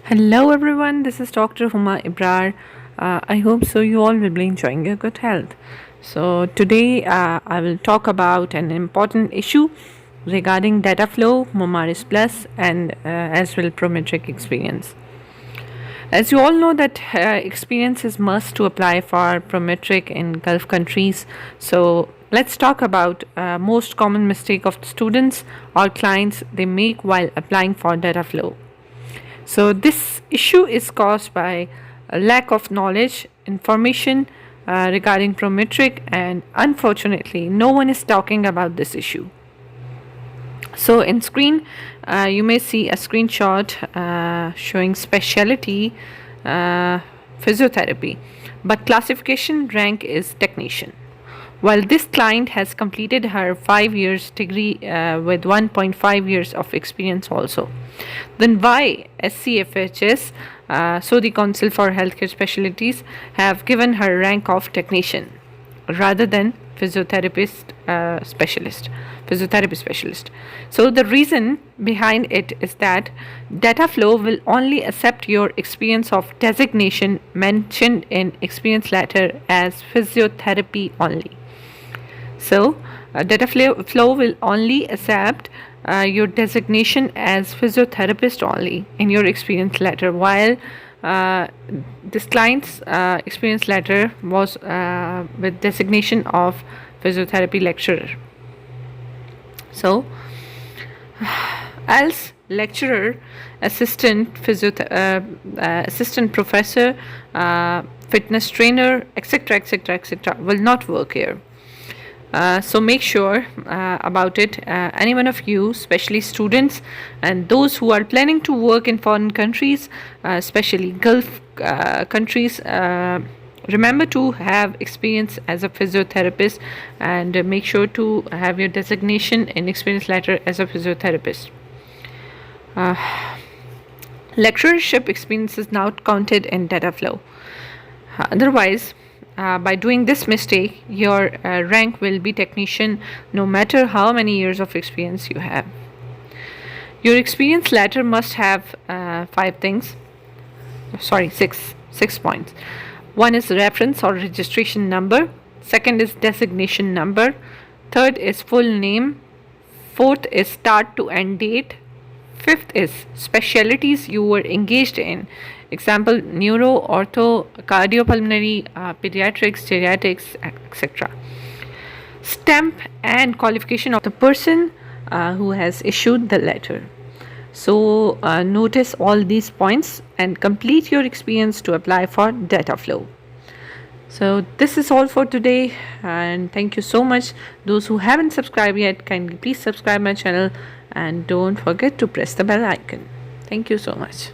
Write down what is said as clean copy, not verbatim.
Hello everyone, this is Dr. Huma Ibrar. I hope so you all will be enjoying your good health. So today I will talk about an important issue regarding Dataflow, Momaris Plus and as well Prometric experience. As you all know that experience is must to apply for Prometric in Gulf countries. So let's talk about most common mistake of students or clients they make while applying for Dataflow. So, this issue is caused by a lack of knowledge, information regarding Prometric, and unfortunately, no one is talking about this issue. So, in screen, you may see a screenshot showing specialty physiotherapy, but classification rank is technician. While this client has completed her 5 years degree with 1.5 years of experience also, then why SCFHS, so the Council for Healthcare Specialties, have given her rank of technician rather than physiotherapy specialist. So the reason behind it is that Dataflow will only accept your experience of designation mentioned in experience letter as physiotherapy only. So, Dataflow will only accept your designation as physiotherapist only in your experience letter, while this client's experience letter was with designation of physiotherapy lecturer. So, else lecturer, assistant assistant professor, fitness trainer, etc., will not work here. So make sure about it. Any one of you, especially students and those who are planning to work in foreign countries, especially Gulf countries, remember to have experience as a physiotherapist and make sure to have your designation in experience letter as a physiotherapist. Lecturership experience is not counted in Dataflow. Otherwise, by doing this mistake, your rank will be technician no matter how many years of experience you have. Your experience letter must have 6 points. One is reference or registration number. Second is designation number. Third is full name. Fourth is start to end date. Fifth is specialties you were engaged in. Example, neuro, ortho, cardiopulmonary, pediatrics, geriatrics, etc. Stamp and qualification of the person who has issued the letter. So notice all these points and complete your experience to apply for Dataflow. So this is all for today, and thank you so much. Those who haven't subscribed yet, kindly please subscribe my channel and don't forget to press the bell icon. Thank you so much.